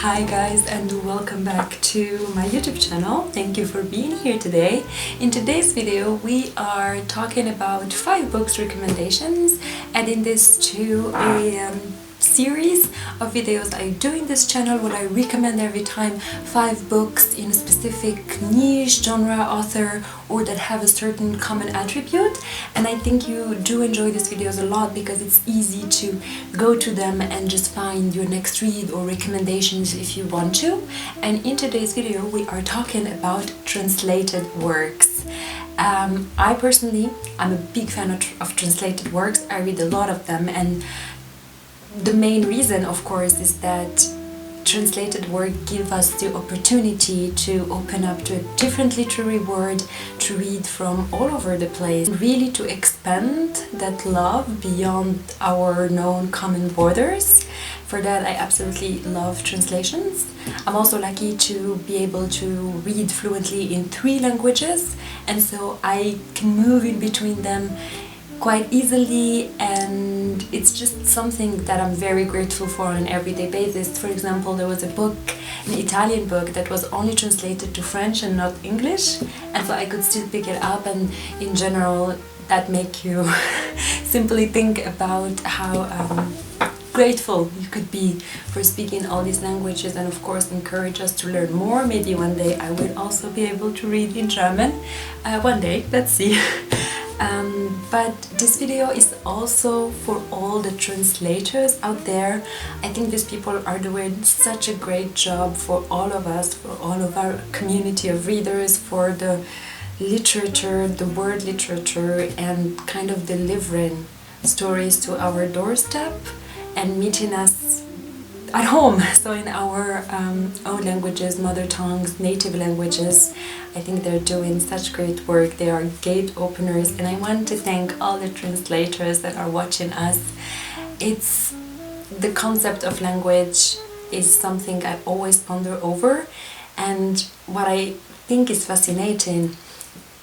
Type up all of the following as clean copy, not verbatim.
Hi guys, and welcome back to my YouTube channel. Thank you for being here today. In today's video we are talking about 5 books recommendations, adding this to a series of videos I do in this channel where I recommend every time 5 books in a specific niche, genre, author, or that have a certain common attribute. And I think you do enjoy these videos a lot because it's easy to go to them and just find your next read or recommendations if you want to. And in today's video we are talking about translated works. I personally, I'm a big fan of translated works. I read a lot of them, and the main reason, of course, is that translated work gives us the opportunity to open up to a different literary world, to read from all over the place, really to expand that love beyond our known common borders. For that, I absolutely love translations. I'm also lucky to be able to read fluently in 3 languages, and so I can move in between them quite easily, and it's just something that I'm very grateful for on an everyday basis. For example, there was a book, an Italian book, that was only translated to French and not English, and so I could still pick it up, and in general that make you simply think about how grateful you could be for speaking all these languages, and of course encourage us to learn more. Maybe one day I will also be able to read in German. One day, let's see. But this video is also for all the translators out there. I think these people are doing such a great job for all of us, for all of our community of readers, for the literature, the word literature, and kind of delivering stories to our doorstep and meeting us at home, so in our own languages, mother tongues, native languages. I think they're doing such great work. They are gate openers, and I want to thank all the translators that are watching us. It's the concept of language is something I always ponder over, and what I think is fascinating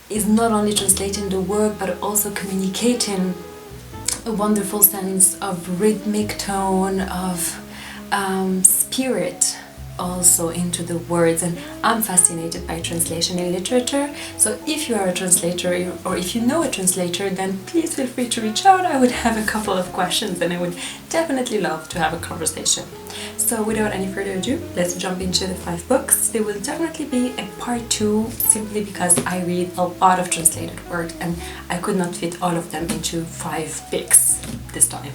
is not only translating the work but also communicating a wonderful sense of rhythmic tone, of spirit also into the words. And I'm fascinated by translation in literature, so if you are a translator or if you know a translator, then please feel free to reach out. I would have a couple of questions and I would definitely love to have a conversation. So without any further ado, let's jump into the 5 books. There will definitely be a part 2 simply because I read a lot of translated work and I could not fit all of them into 5 picks this time.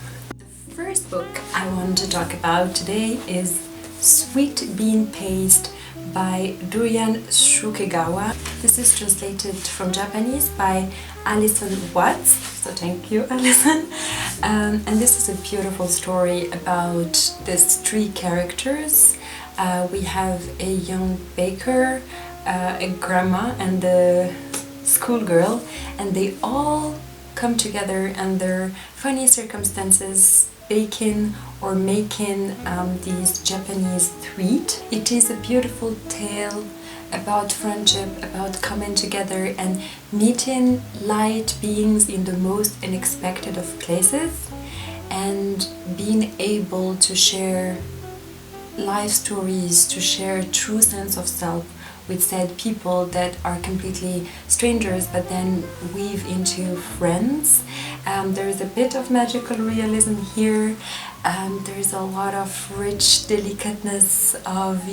The first book I want to talk about today is Sweet Bean Paste by Durian Shukegawa. This is translated from Japanese by Alison Watts, so thank you, Alison. And this is a beautiful story about these 3 characters. We have a young baker, a grandma, and a schoolgirl, and they all come together under funny circumstances baking or making these Japanese treat. It is a beautiful tale about friendship, about coming together and meeting light beings in the most unexpected of places, and being able to share life stories, to share true sense of self with said people that are completely strangers but then weave into friends. There is a bit of magical realism here. There is a lot of rich delicateness of,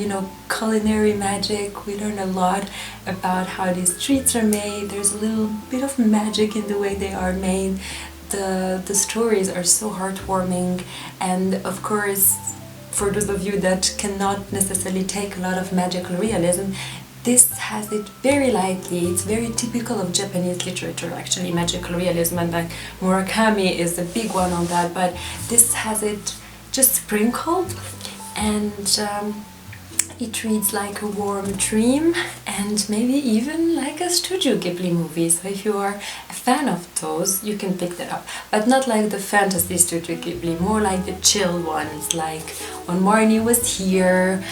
culinary magic. We learn a lot about how these treats are made. There's a little bit of magic in the way they are made. The stories are so heartwarming, and of course, for those of you that cannot necessarily take a lot of magical realism, this has it very lightly. It's very typical of Japanese literature, actually, magical realism, and like Murakami is a big one on that, but this has it just sprinkled. And It reads like a warm dream and maybe even like a Studio Ghibli movie. So if you are a fan of those, you can pick that up. But not like the fantasy Studio Ghibli, more like the chill ones, like When Marnie Was Here,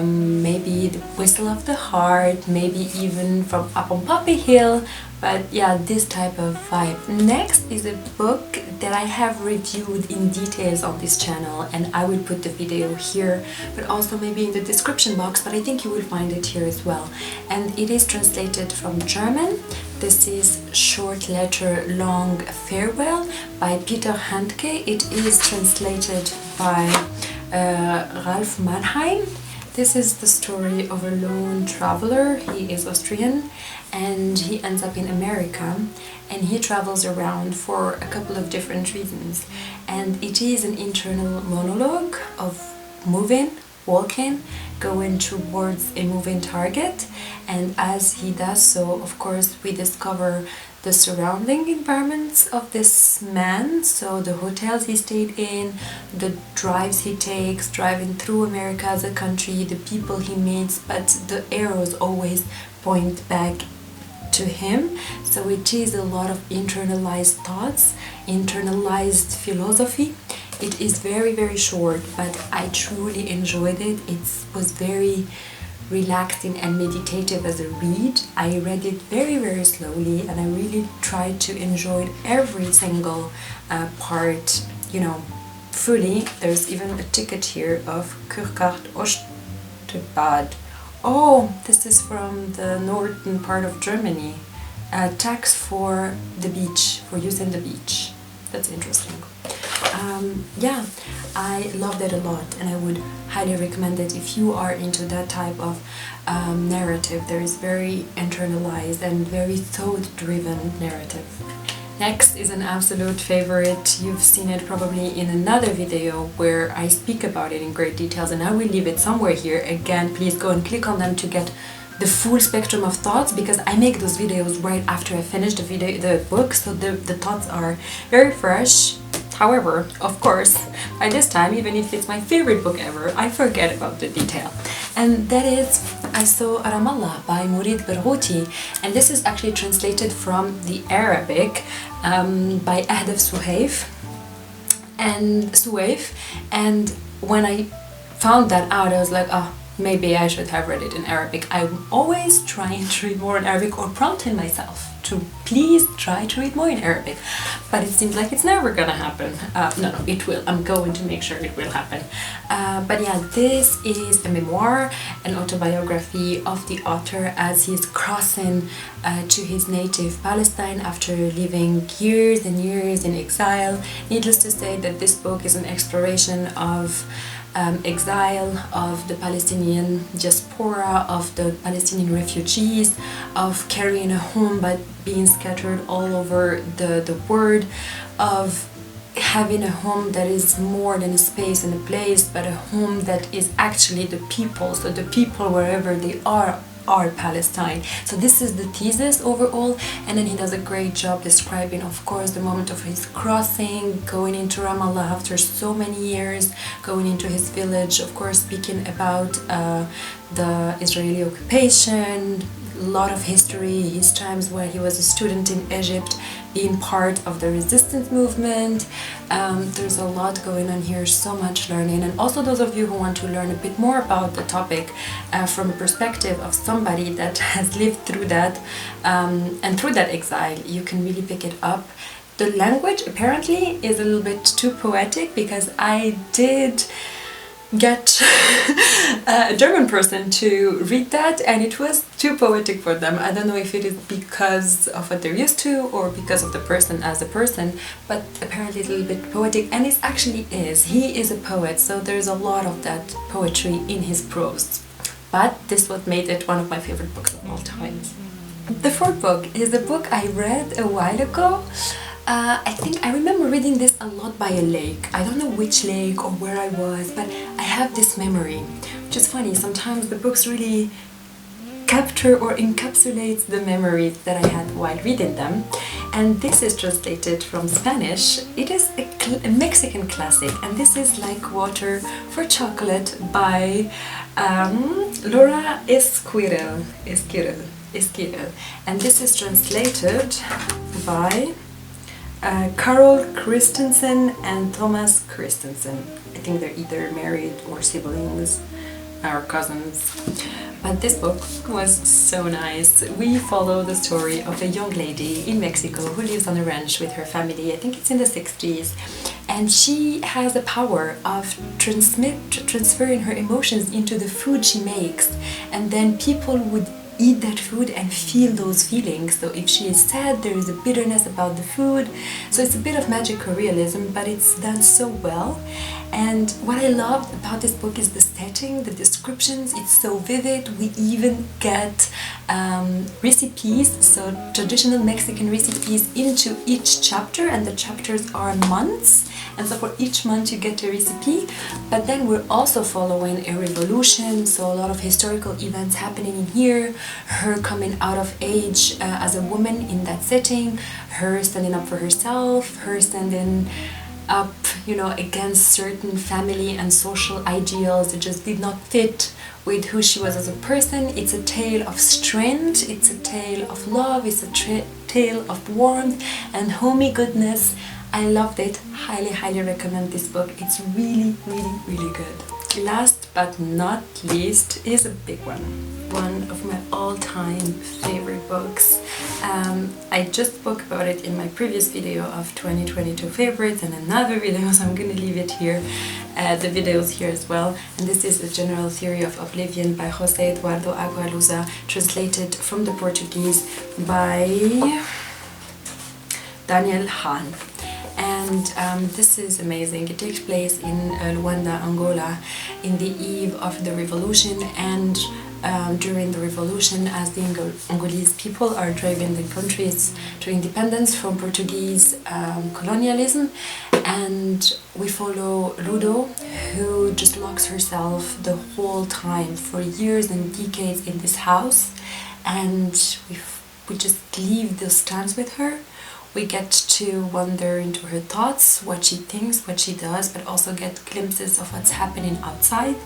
maybe The Whistle of the Heart, maybe even From Up on Poppy Hill. But yeah, this type of vibe. Next is a book that I have reviewed in details on this channel, and I will put the video here, but also maybe in the description box, but I think you will find it here as well. And it is translated from German. This is Short Letter, Long Farewell by Peter Handke. It is translated by Ralph Mannheim. This is the story of a lone traveler. He is Austrian and he ends up in America, and he travels around for a couple of different reasons. And it is an internal monologue of moving, walking, going towards a moving target. And as he does so, of course, we discover the surrounding environments of this man, so the hotels he stayed in, the drives he takes, driving through America as a country, the people he meets, but the arrows always point back to him. So it is a lot of internalized thoughts, internalized philosophy. It is very, very short, but I truly enjoyed it. It was very relaxing and meditative as a read. I read it very, very slowly, and I really tried to enjoy every single part, you know, fully. There's even a ticket here of Kurkart Ostbad. Oh, this is from the northern part of Germany. Tax for the beach, for use in the beach. That's interesting. Yeah, I loved it a lot, and I would highly recommend it if you are into that type of narrative. There is very internalized and very thought-driven narrative. Next is an absolute favorite. You've seen it probably in another video where I speak about it in great details, and I will leave it somewhere here. Again, please go and click on them to get the full spectrum of thoughts, because I make those videos right after I finish the book, so the thoughts are very fresh. However, of course, by this time, even if it's my favorite book ever, I forget about the detail. And that is I Saw Ramallah by Mourid Berghouti, and this is actually translated from the Arabic by Ahdaf Suhaif. And when I found that out, I was like, oh, maybe I should have read it in Arabic. I'm always trying to read more in Arabic, or prompting myself to please try to read more in Arabic, but it seems like it's never gonna happen. No, it will. I'm going to make sure it will happen. But yeah, this is a memoir, an autobiography of the author as he's crossing to his native Palestine after living years and years in exile. Needless to say that this book is an exploration of exile, of the Palestinian diaspora, of the Palestinian refugees, of carrying a home but being scattered all over the world, of having a home that is more than a space and a place, but a home that is actually the people. So the people, wherever they are Palestine. So this is the thesis overall, and then he does a great job describing, of course, the moment of his crossing, going into Ramallah after so many years, going into his village, of course, speaking about the Israeli occupation, a lot of history, his times where he was a student in Egypt, being part of the resistance movement. There's a lot going on here, so much learning. And also those of you who want to learn a bit more about the topic from a perspective of somebody that has lived through that and through that exile, you can really pick it up. The language apparently is a little bit too poetic, because I did get a German person to read that, and it was too poetic for them. I don't know if it is because of what they're used to or because of the person as a person, but apparently it's a little bit poetic, and it actually is. He is a poet, so there's a lot of that poetry in his prose. But this what made it one of my favorite books of all time. The fourth book is a book I read a while ago. I think I remember reading this a lot by a lake. I don't know which lake or where I was, but I have this memory, which is funny. Sometimes the books really capture or encapsulate the memories that I had while reading them. and this is translated from Spanish. It is a Mexican classic, and this is Like Water for Chocolate by Laura Esquirel, and this is translated by Carol Christensen and Thomas Christensen. I think they're either married or siblings or cousins. But this book was so nice. We follow the story of a young lady in Mexico who lives on a ranch with her family. I think it's in the 60s. And she has the power of transferring her emotions into the food she makes. And then people would eat that food and feel those feelings. So if she is sad, there is a bitterness about the food. So it's a bit of magical realism, but it's done so well. And what I loved about this book is the setting, the descriptions. It's so vivid. We even get recipes, so traditional Mexican recipes, into each chapter, and the chapters are months, and so for each month you get a recipe. But then we're also following a revolution, so a lot of historical events happening in here, her coming out of age as a woman in that setting, her standing up for herself, her standing up, you know, against certain family and social ideals that just did not fit with who she was as a person. It's a tale of strength, it's a tale of love, it's a tale of warmth and homey goodness. I loved it. Highly recommend this book. It's really good. Last but not least is a big one. One of my all-time favorite books. I just spoke about it in my previous video of 2022 favorites and another video, so I'm gonna leave it here, the videos here as well. And this is The General Theory of Oblivion by José Eduardo Agualusa, translated from the Portuguese by Daniel Hahn. And this is amazing. It takes place in Luanda, Angola, in the eve of the revolution, and during the revolution, as the Angolese people are driving the countries to independence from Portuguese colonialism. And we follow Ludo, who just locks herself the whole time for years and decades in this house, and we just leave those times with her. We get to wander into her thoughts, what she thinks, what she does, but also get glimpses of what's happening outside.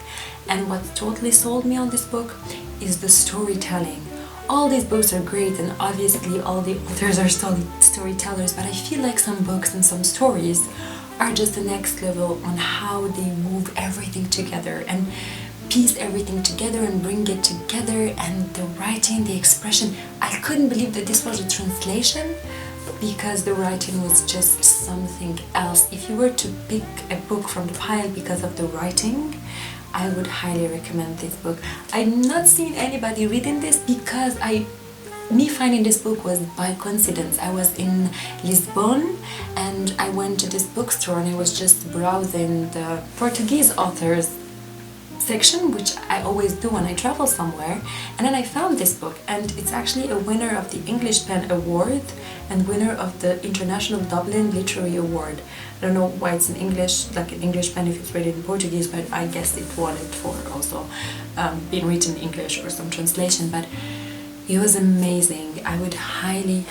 And what totally sold me on this book is the storytelling. All these books are great, and obviously all the authors are storytellers, but I feel like some books and some stories are just the next level on how they move everything together and piece everything together and bring it together. And the writing, the expression, I couldn't believe that this was a translation, because the writing was just something else. If you were to pick a book from the pile because of the writing, I would highly recommend this book. I'm not seeing anybody reading this because me finding this book was by coincidence. I was in Lisbon and I went to this bookstore and I was just browsing the Portuguese authors section, which I always do when I travel somewhere, and then I found this book, and it's actually a winner of the English Pen Award and winner of the International Dublin Literary Award. I don't know why it's in English, like an English pen if it's written in Portuguese, but I guess it won it for also being written in English or some translation. But it was amazing. I would highly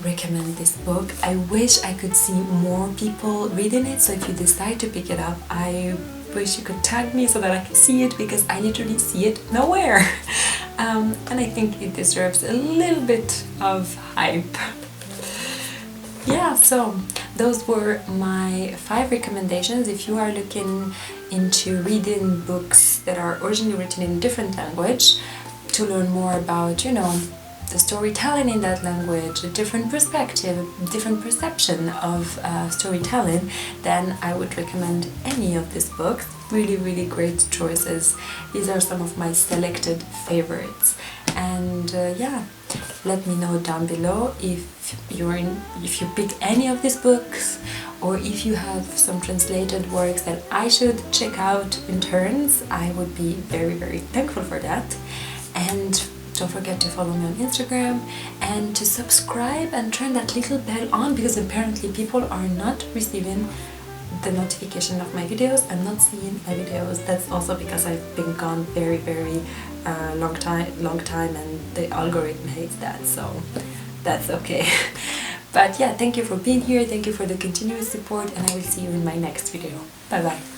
recommend this book. I wish I could see more people reading it, so if you decide to pick it up, I wish you could tag me so that I can see it, because I literally see it nowhere. And I think it deserves a little bit of hype. Yeah, so those were my 5 recommendations. If you are looking into reading books that are originally written in a different language to learn more about, you know, the storytelling in that language, a different perspective, different perception of storytelling, then I would recommend any of these books. Really great choices. These are some of my selected favorites. And yeah, let me know down below if you pick any of these books, or if you have some translated works that I should check out in turns. I would be very thankful for that. And don't forget to follow me on Instagram and to subscribe and turn that little bell on, because apparently people are not receiving the notification of my videos and not seeing my videos. That's also because I've been gone very long time, and the algorithm hates that, so that's okay. But yeah, thank you for being here, thank you for the continuous support, and I will see you in my next video. Bye bye.